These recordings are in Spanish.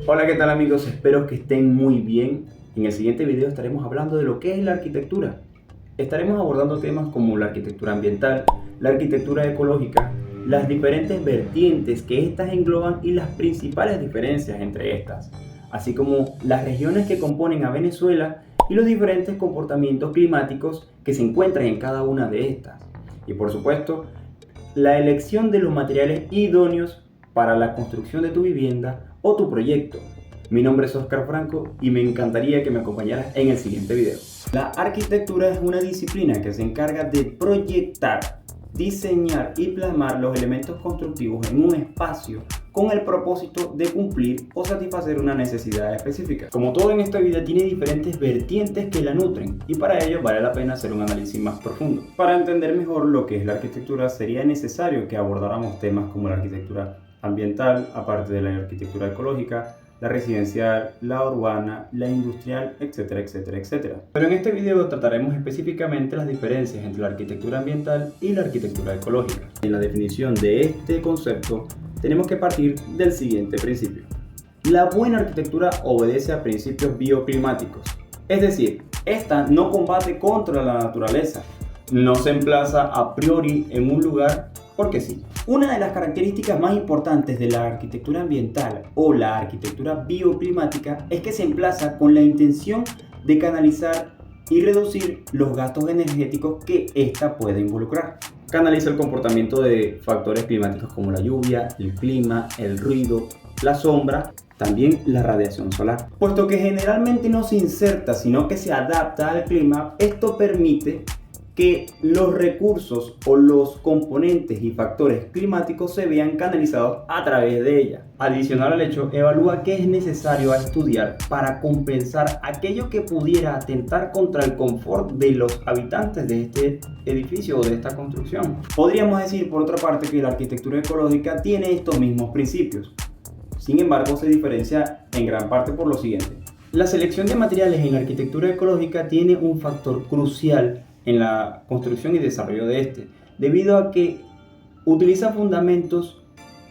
Hola, ¿qué tal amigos? Espero que estén muy bien. En el siguiente video estaremos hablando de lo que es la arquitectura. Estaremos abordando temas como la arquitectura ambiental, la arquitectura ecológica, las diferentes vertientes que estas engloban y las principales diferencias entre estas, así como las regiones que componen a Venezuela y los diferentes comportamientos climáticos que se encuentran en cada una de estas. Y por supuesto, la elección de los materiales idóneos para la construcción de tu vivienda o tu proyecto. Mi nombre es Oscar Franco y me encantaría que me acompañaras en el siguiente video. La arquitectura es una disciplina que se encarga de proyectar, diseñar y plasmar los elementos constructivos en un espacio con el propósito de cumplir o satisfacer una necesidad específica. Como todo en esta vida tiene diferentes vertientes que la nutren y para ello vale la pena hacer un análisis más profundo. Para entender mejor lo que es la arquitectura sería necesario que abordáramos temas como la arquitectura ambiental, aparte de la arquitectura ecológica, la residencial, la urbana, la industrial, etcétera, etcétera, etcétera. Pero en este video trataremos específicamente las diferencias entre la arquitectura ambiental y la arquitectura ecológica. En la definición de este concepto tenemos que partir del siguiente principio. La buena arquitectura obedece a principios bioclimáticos, es decir, esta no combate contra la naturaleza, no se emplaza a priori en un lugar porque sí. Una de las características más importantes de la arquitectura ambiental o la arquitectura bioclimática es que se emplaza con la intención de canalizar y reducir los gastos energéticos que ésta puede involucrar. Canaliza el comportamiento de factores climáticos como la lluvia, el clima, el ruido, la sombra, también la radiación solar. Puesto que generalmente no se inserta, sino que se adapta al clima, esto permite que los recursos o los componentes y factores climáticos se vean canalizados a través de ella. Adicional al hecho, evalúa qué es necesario a estudiar para compensar aquello que pudiera atentar contra el confort de los habitantes de este edificio o de esta construcción. Podríamos decir, por otra parte, que la arquitectura ecológica tiene estos mismos principios. Sin embargo, se diferencia en gran parte por lo siguiente. La selección de materiales en la arquitectura ecológica tiene un factor crucial en la construcción y desarrollo de este, debido a que utiliza fundamentos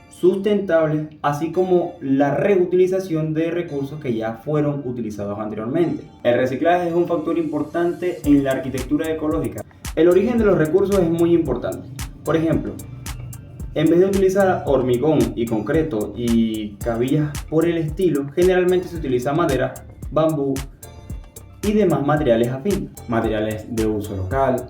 sustentables, así como la reutilización de recursos que ya fueron utilizados anteriormente. El reciclaje es un factor importante en la arquitectura ecológica. El origen de los recursos es muy importante. Por ejemplo, en vez de utilizar hormigón y concreto y cabillas por el estilo, generalmente se utiliza madera, bambú y demás materiales afines, materiales de uso local,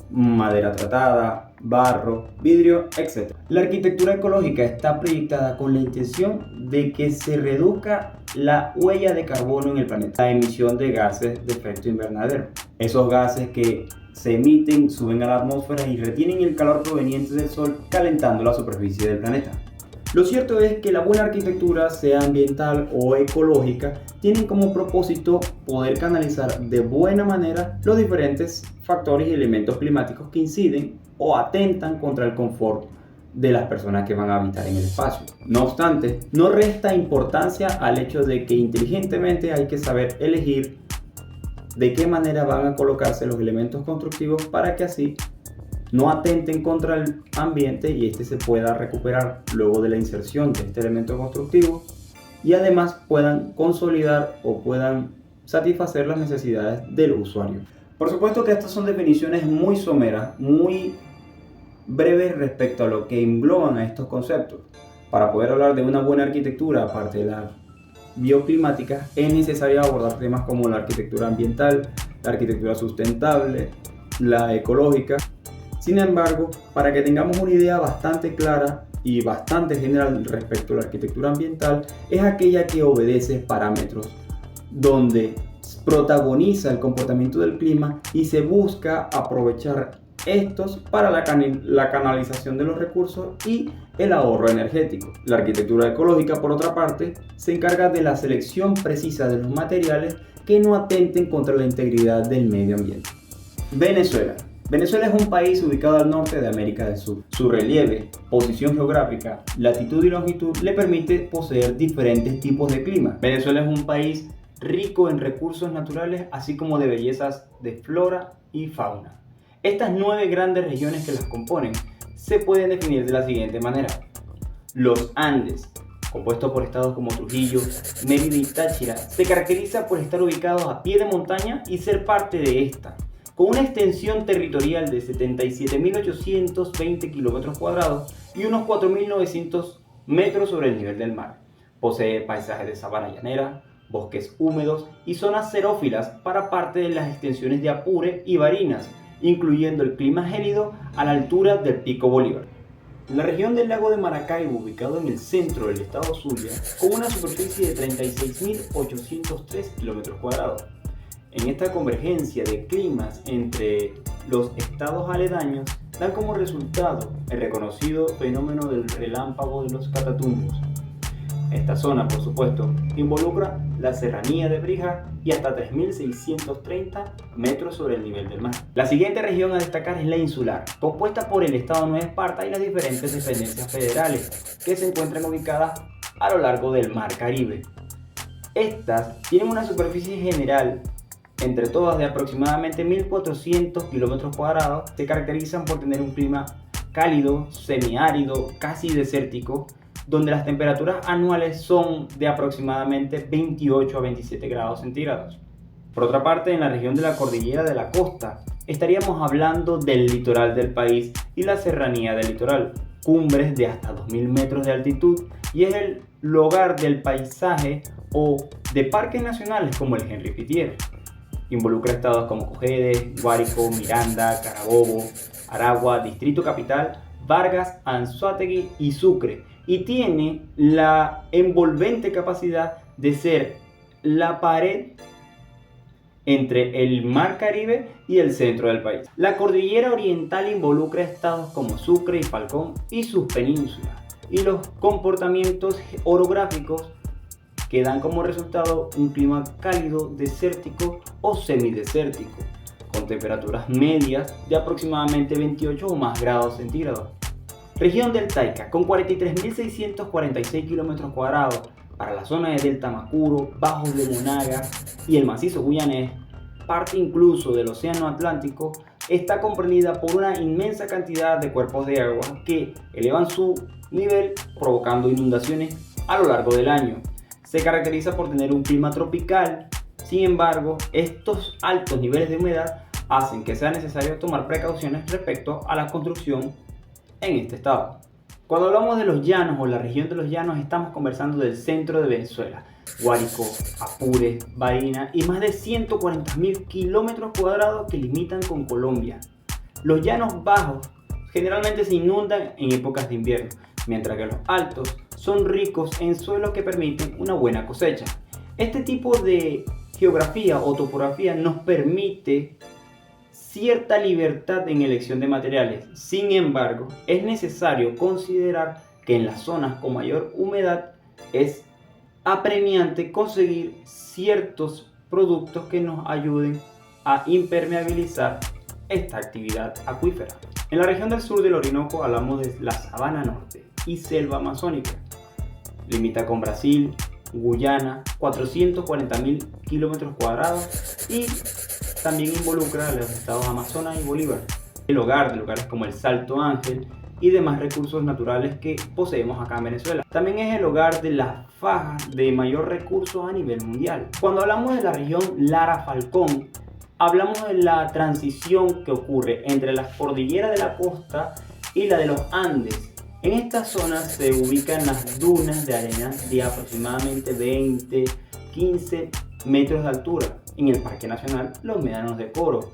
madera tratada, barro, vidrio, etc. La arquitectura ecológica está proyectada con la intención de que se reduzca la huella de carbono en el planeta, la emisión de gases de efecto invernadero. Esos gases que se emiten suben a la atmósfera y retienen el calor proveniente del sol, calentando la superficie del planeta. Lo cierto es que la buena arquitectura, sea ambiental o ecológica, tienen como propósito poder canalizar de buena manera los diferentes factores y elementos climáticos que inciden o atentan contra el confort de las personas que van a habitar en el espacio. No obstante, no resta importancia al hecho de que inteligentemente hay que saber elegir de qué manera van a colocarse los elementos constructivos para que así no atenten contra el ambiente y este se pueda recuperar luego de la inserción de este elemento constructivo y además puedan consolidar o puedan satisfacer las necesidades del usuario. Por supuesto que estas son definiciones muy someras, muy breves respecto a lo que engloban a estos conceptos. Para poder hablar de una buena arquitectura, aparte de la bioclimática, es necesario abordar temas como la arquitectura ambiental, la arquitectura sustentable, la ecológica. Sin embargo, para que tengamos una idea bastante clara y bastante general respecto a la arquitectura ambiental, es aquella que obedece parámetros donde protagoniza el comportamiento del clima y se busca aprovechar estos para la canalización de los recursos y el ahorro energético. La arquitectura ecológica, por otra parte, se encarga de la selección precisa de los materiales que no atenten contra la integridad del medio ambiente. Venezuela. Venezuela es un país ubicado al norte de América del Sur. Su relieve, posición geográfica, latitud y longitud le permite poseer diferentes tipos de clima. Venezuela es un país rico en recursos naturales, así como de bellezas de flora y fauna. Estas 9 grandes regiones que las componen se pueden definir de la siguiente manera. Los Andes, compuesto por estados como Trujillo, Mérida y Táchira, se caracteriza por estar ubicados a pie de montaña y ser parte de esta, con una extensión territorial de 77.820 kilómetros cuadrados y unos 4.900 metros sobre el nivel del mar. Posee paisajes de sabana llanera, bosques húmedos y zonas xerófilas para parte de las extensiones de Apure y Barinas, incluyendo el clima gélido a la altura del Pico Bolívar. La región del lago de Maracaibo, ubicado en el centro del estado Zulia, con una superficie de 36.803 kilómetros cuadrados. En esta convergencia de climas entre los estados aledaños dan como resultado el reconocido fenómeno del relámpago de los Catatumbo. Esta zona, por supuesto, involucra la serranía de Brija y hasta 3.630 metros sobre el nivel del mar. La siguiente región a destacar es la insular, compuesta por el estado Nueva Esparta y las diferentes dependencias federales que se encuentran ubicadas a lo largo del Mar Caribe. Estas tienen una superficie general entre todas de aproximadamente 1.400 kilómetros cuadrados. Se caracterizan por tener un clima cálido, semiárido, casi desértico, donde las temperaturas anuales son de aproximadamente 28 a 27 grados centígrados. Por otra parte, en la región de la cordillera de la costa, estaríamos hablando del litoral del país y la serranía del litoral, cumbres de hasta 2.000 metros de altitud, y es el lugar del paisaje o de parques nacionales como el Henri Pittier. Involucra estados como Cojedes, Guárico, Miranda, Carabobo, Aragua, Distrito Capital, Vargas, Anzoátegui y Sucre, y tiene la envolvente capacidad de ser la pared entre el Mar Caribe y el centro del país. La cordillera oriental involucra estados como Sucre y Falcón y sus penínsulas, y los comportamientos orográficos que dan como resultado un clima cálido, desértico o semidesértico, con temperaturas medias de aproximadamente 28 o más grados centígrados. Región del Taica, con 43.646 kilómetros cuadrados para la zona de Delta Macuro, Bajos de Monaga y el macizo guyanés, parte incluso del Océano Atlántico, está comprendida por una inmensa cantidad de cuerpos de agua que elevan su nivel provocando inundaciones a lo largo del año. Se caracteriza por tener un clima tropical. Sin embargo, estos altos niveles de humedad hacen que sea necesario tomar precauciones respecto a la construcción en este estado. Cuando hablamos de los llanos o la región de los llanos, estamos conversando del centro de Venezuela, Guárico, Apure, Barinas y más de 140.000 kilómetros cuadrados que limitan con Colombia. Los llanos bajos generalmente se inundan en épocas de invierno, mientras que los altos son ricos en suelos que permiten una buena cosecha. Este tipo de geografía o topografía nos permite cierta libertad en elección de materiales. Sin embargo, es necesario considerar que en las zonas con mayor humedad es apremiante conseguir ciertos productos que nos ayuden a impermeabilizar esta actividad acuífera. En la región del sur del Orinoco hablamos de la sabana norte y selva amazónica. Limita con Brasil, Guyana, 440.000 kilómetros cuadrados, y también involucra a los estados Amazonas y Bolívar, el hogar de lugares como el Salto Ángel y demás recursos naturales que poseemos acá en Venezuela. También es el hogar de las fajas de mayor recursos a nivel mundial. Cuando hablamos de la región Lara-Falcón, hablamos de la transición que ocurre entre la cordillera de la costa y la de los Andes. En esta zona se ubican las dunas de arena de aproximadamente 20-15 metros de altura. En el Parque Nacional Los Médanos de Coro.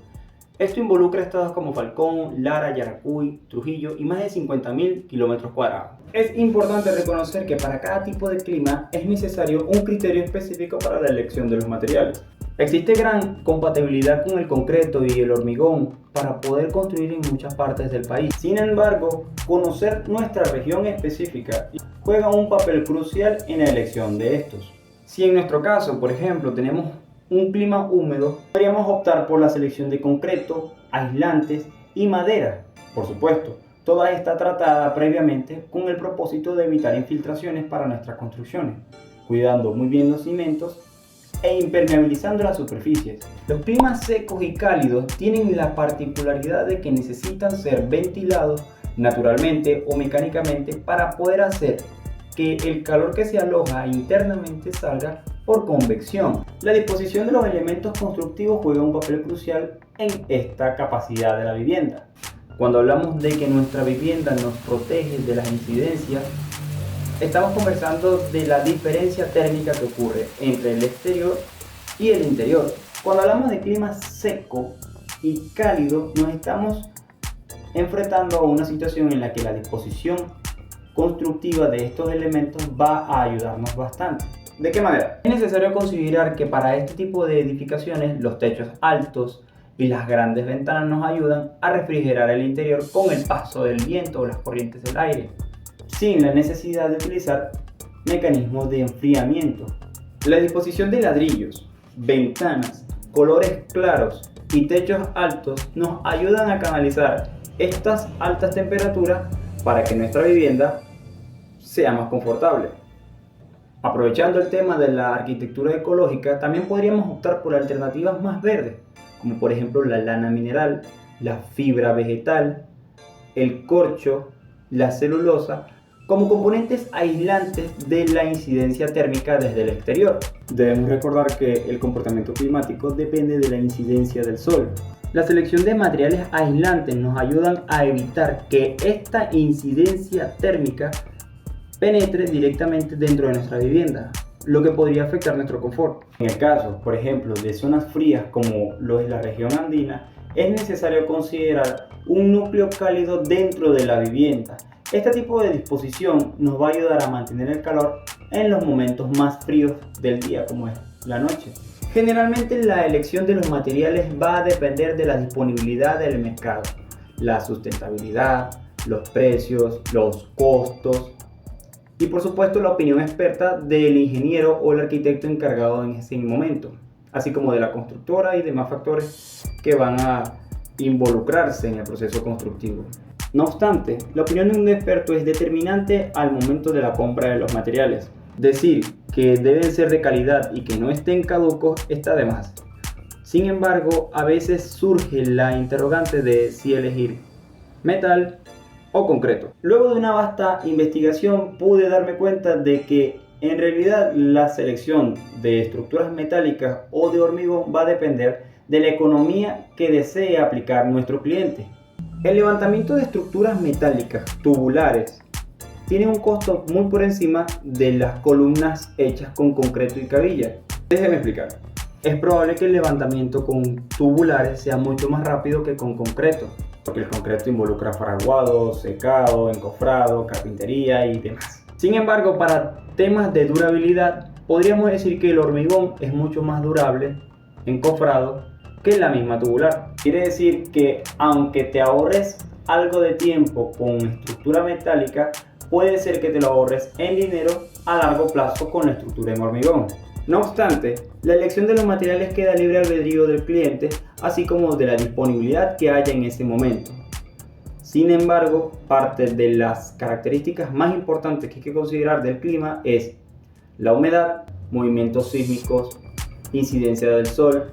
Esto involucra estados como Falcón, Lara, Yaracuy, Trujillo y más de 50.000 kilómetros cuadrados. Es importante reconocer que para cada tipo de clima es necesario un criterio específico para la elección de los materiales. Existe gran compatibilidad con el concreto y el hormigón para poder construir en muchas partes del país. Sin embargo, conocer nuestra región específica juega un papel crucial en la elección de estos. Si en nuestro caso, por ejemplo, tenemos un clima húmedo, podríamos optar por la selección de concreto, aislantes y madera. Por supuesto, toda está tratada previamente con el propósito de evitar infiltraciones para nuestras construcciones, cuidando muy bien los cimientos e impermeabilizando las superficies. Los climas secos y cálidos tienen la particularidad de que necesitan ser ventilados naturalmente o mecánicamente para poder hacer que el calor que se aloja internamente salga por convección. La disposición de los elementos constructivos juega un papel crucial en esta capacidad de la vivienda. Cuando hablamos de que nuestra vivienda nos protege de las incidencias, estamos conversando de la diferencia térmica que ocurre entre el exterior y el interior. Cuando hablamos de clima seco y cálido, nos estamos enfrentando a una situación en la que la disposición constructiva de estos elementos va a ayudarnos bastante. ¿De qué manera? Es necesario considerar que para este tipo de edificaciones los techos altos y las grandes ventanas nos ayudan a refrigerar el interior con el paso del viento o las corrientes del aire, sin la necesidad de utilizar mecanismos de enfriamiento. La disposición de ladrillos, ventanas, colores claros y techos altos nos ayudan a canalizar estas altas temperaturas para que nuestra vivienda sea más confortable. Aprovechando el tema de la arquitectura ecológica, también podríamos optar por alternativas más verdes, como por ejemplo la lana mineral, la fibra vegetal, el corcho, la celulosa, como componentes aislantes de la incidencia térmica desde el exterior. Debemos recordar que el comportamiento climático depende de la incidencia del sol. La selección de materiales aislantes nos ayudan a evitar que esta incidencia térmica penetre directamente dentro de nuestra vivienda, lo que podría afectar nuestro confort. En el caso, por ejemplo, de zonas frías como lo es la región andina, es necesario considerar un núcleo cálido dentro de la vivienda. Este tipo de disposición nos va a ayudar a mantener el calor en los momentos más fríos del día, como es la noche. Generalmente la elección de los materiales va a depender de la disponibilidad del mercado, la sustentabilidad, los precios, los costos y por supuesto la opinión experta del ingeniero o el arquitecto encargado en ese momento, así como de la constructora y demás factores que van a involucrarse en el proceso constructivo. No obstante, la opinión de un experto es determinante al momento de la compra de los materiales. Decir que deben ser de calidad y que no estén caducos está de más. Sin embargo, a veces surge la interrogante de si elegir metal o concreto. Luego de una vasta investigación pude darme cuenta de que en realidad la selección de estructuras metálicas o de hormigón va a depender de la economía que desee aplicar nuestro cliente. El levantamiento de estructuras metálicas tubulares tiene un costo muy por encima de las columnas hechas con concreto y cabilla. Déjeme explicar. Es probable que el levantamiento con tubulares sea mucho más rápido que con concreto, porque el concreto involucra fraguado, secado, encofrado, carpintería y demás. Sin embargo, para temas de durabilidad, podríamos decir que el hormigón es mucho más durable, encofrado, que la misma tubular. Quiere decir que aunque te ahorres algo de tiempo con estructura metálica, puede ser que te lo ahorres en dinero a largo plazo con la estructura en hormigón. No obstante, la elección de los materiales queda libre albedrío del cliente, así como de la disponibilidad que haya en ese momento. Sin embargo, parte de las características más importantes que hay que considerar del clima es la humedad, movimientos sísmicos, incidencia del sol,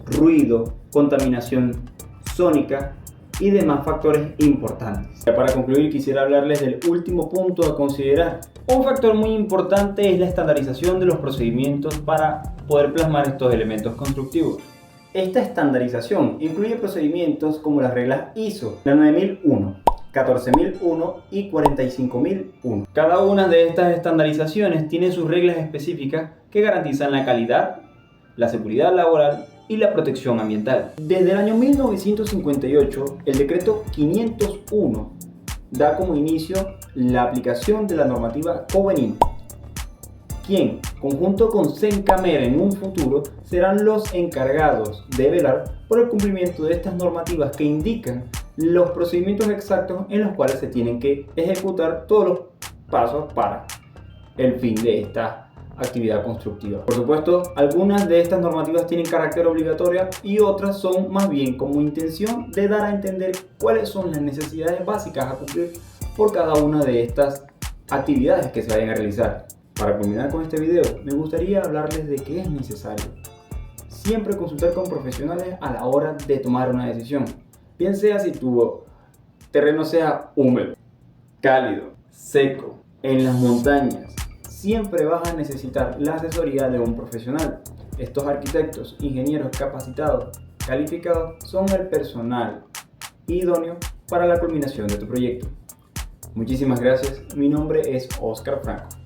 ruido, contaminación sónica y demás factores importantes. Para concluir, quisiera hablarles del último punto a considerar. Un factor muy importante es la estandarización de los procedimientos para poder plasmar estos elementos constructivos. Esta estandarización incluye procedimientos como las reglas ISO, la 9001, 14001 y 45001. Cada una de estas estandarizaciones tiene sus reglas específicas que garantizan la calidad, la seguridad laboral y la protección ambiental. Desde el año 1958, el decreto 501 da como inicio la aplicación de la normativa Covenin, quien, conjunto con Sencamer en un futuro, serán los encargados de velar por el cumplimiento de estas normativas que indican los procedimientos exactos en los cuales se tienen que ejecutar todos los pasos para el fin de esta actividad constructiva. Por supuesto, algunas de estas normativas tienen carácter obligatorio y otras son más bien como intención de dar a entender cuáles son las necesidades básicas a cumplir por cada una de estas actividades que se vayan a realizar. Para culminar con este video, me gustaría hablarles de que es necesario siempre consultar con profesionales a la hora de tomar una decisión. Bien sea si tu terreno sea húmedo, cálido, seco, en las montañas. Siempre vas a necesitar la asesoría de un profesional. Estos arquitectos, ingenieros capacitados, calificados, son el personal idóneo para la culminación de tu proyecto. Muchísimas gracias. Mi nombre es Oscar Franco.